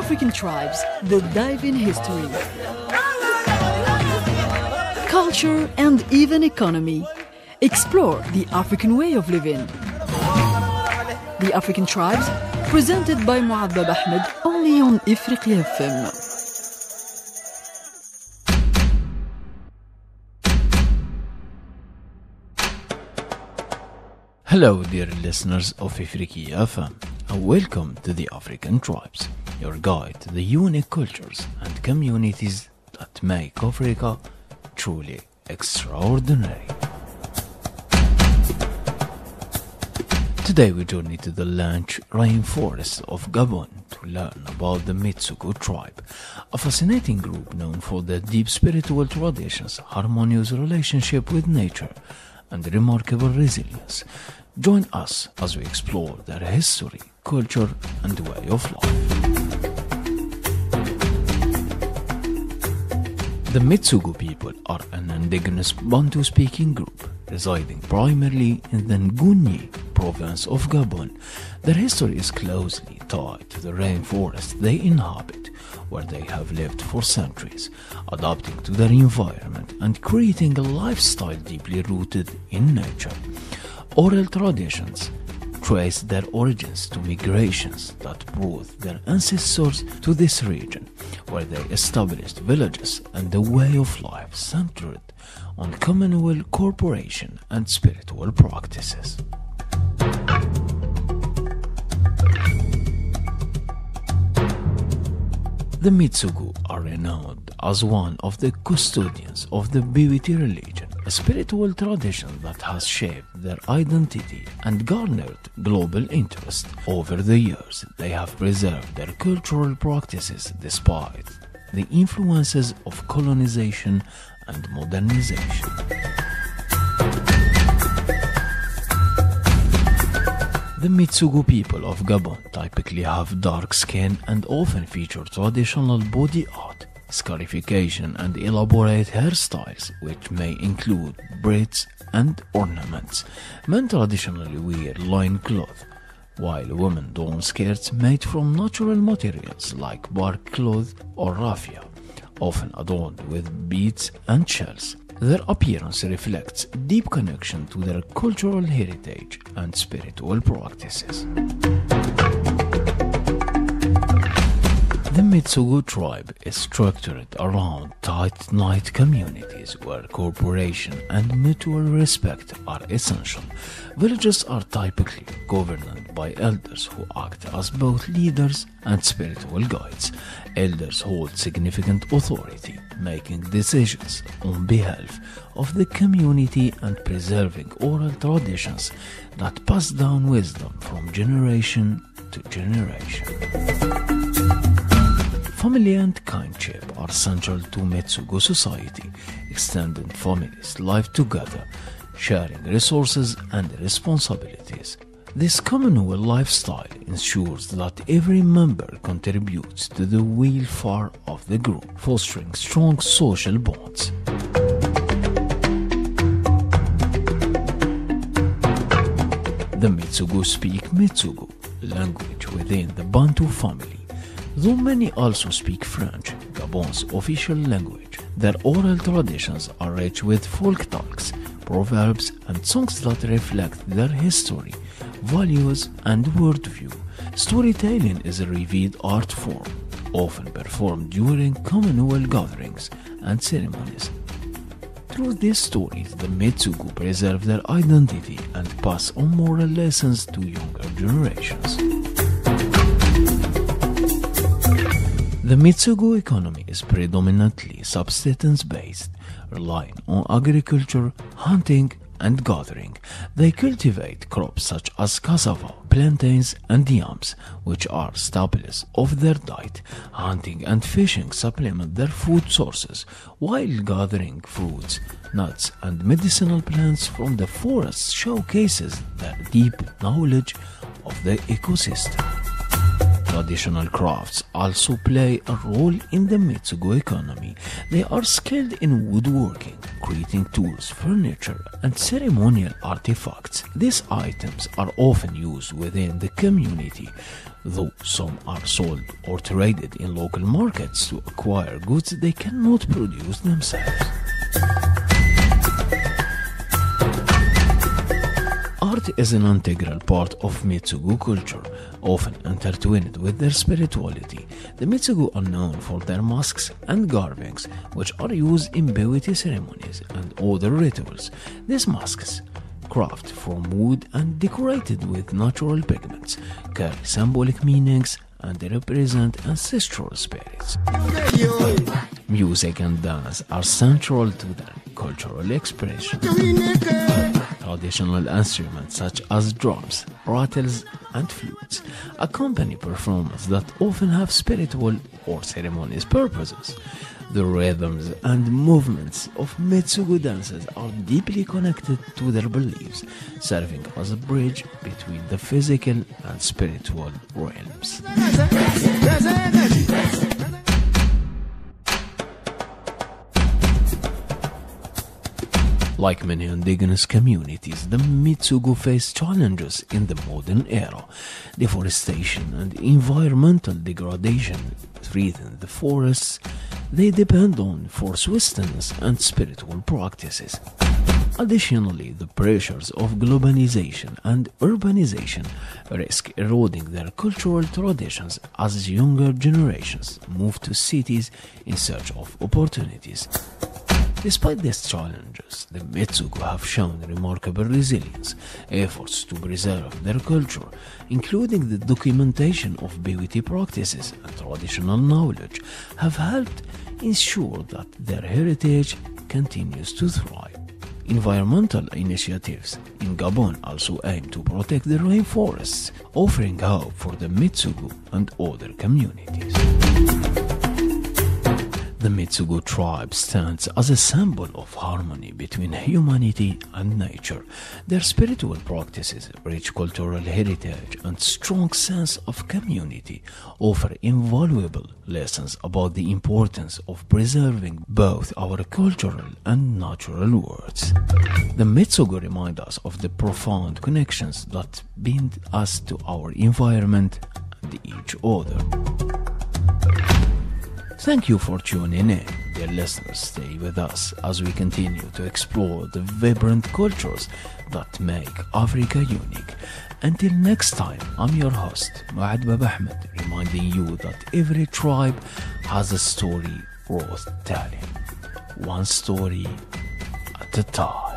African tribes that dive in history, culture, and even economy. Explore the African way of living. The African Tribes, presented by Moad BABAAHMED, only on Ifrikya FM. Hello dear listeners of Ifrikya FM, and welcome to the African Tribes, your guide to the unique cultures and communities that make Africa truly extraordinary. Today we journey to the luch rainforest of Gabon to learn about the Mistogo tribe, a fascinating group known for their deep spiritual traditions, harmonious relationship with nature, and remarkable resilience. Join us as we explore their history, culture, and way of life. The Mistogo people are an indigenous Bantu-speaking group residing primarily in the Nguni province of Gabon. Their history is closely tied to the rainforest they inhabit, where they have lived for centuries, adapting to their environment and creating a lifestyle deeply rooted in nature. Oral traditions trace their origins to migrations that brought their ancestors to this region, where they established villages and a way of life centered on communal cooperation and spiritual practices. The Mistogo are renowned as one of the custodians of the Bwiti religion, a spiritual tradition that has shaped their identity and garnered global interest. Over the years, they have preserved their cultural practices despite the influences of colonization and modernization. The Mistogo people of Gabon typically have dark skin and often feature traditional body art, scarification, and elaborate hairstyles, which may include braids and ornaments. Men traditionally wear loincloth, while women don skirts made from natural materials like bark cloth or raffia, often adorned with beads and shells. Their appearance reflects deep connection to their cultural heritage and spiritual practices. The Mistogo tribe is structured around tight-knit communities where cooperation and mutual respect are essential. Villages are typically governed by elders who act as both leaders and spiritual guides. Elders hold significant authority, making decisions on behalf of the community and preserving oral traditions that pass down wisdom from generation to generation. Family and kinship are central to Mistogo society. Extended families live together, sharing resources and responsibilities. This communal lifestyle ensures that every member contributes to the welfare of the group, fostering strong social bonds. The Mistogo speak Mistogo, language within the Bantu family. Though many also speak French, Gabon's official language, their oral traditions are rich with folk talks, proverbs, and songs that reflect their history, values, and worldview. Storytelling is a revered art form, often performed during communal gatherings and ceremonies. Through these stories, the Mistogo preserve their identity and pass on moral lessons to younger generations. The Mistogo economy is predominantly subsistence-based, relying on agriculture, hunting, and gathering. They cultivate crops such as cassava, plantains, and yams, which are staples of their diet. Hunting and fishing supplement their food sources, while gathering fruits, nuts, and medicinal plants from the forest showcases their deep knowledge of the ecosystem. Traditional crafts also play a role in the Mistogo economy. They are skilled in woodworking, creating tools, furniture, and ceremonial artifacts. These items are often used within the community, though some are sold or traded in local markets to acquire goods they cannot produce themselves. Art is an integral part of Mistogo culture, often intertwined with their spirituality. The Mistogo are known for their masks and carvings, which are used in beauty ceremonies and other rituals. These masks, crafted from wood and decorated with natural pigments, carry symbolic meanings and they represent ancestral spirits. Music and dance are central to their cultural expression. Traditional instruments such as drums, rattles, and flutes accompany performances that often have spiritual or ceremonious purposes. The rhythms and movements of Mistogo dances are deeply connected to their beliefs, serving as a bridge between the physical and spiritual realms. Like many indigenous communities, the Mistogo face challenges in the modern era. Deforestation and environmental degradation threaten the forests they depend on for sustenance and spiritual practices. Additionally, the pressures of globalization and urbanization risk eroding their cultural traditions as younger generations move to cities in search of opportunities. Despite these challenges, the Mistogo have shown remarkable resilience. Efforts to preserve their culture, including the documentation of beauty practices and traditional knowledge, have helped ensure that their heritage continues to thrive. Environmental initiatives in Gabon also aim to protect the rainforests, offering hope for the Mistogo and other communities. The Mistogo tribe stands as a symbol of harmony between humanity and nature. Their spiritual practices, rich cultural heritage, and strong sense of community offer invaluable lessons about the importance of preserving both our cultural and natural worlds. The Mistogo remind us of the profound connections that bind us to our environment and each other. Thank you for tuning in, dear listeners. Stay with us as we continue to explore the vibrant cultures that make Africa unique. Until next time, I'm your host, Moad BABAAHMED, reminding you that every tribe has a story worth telling, one story at a time.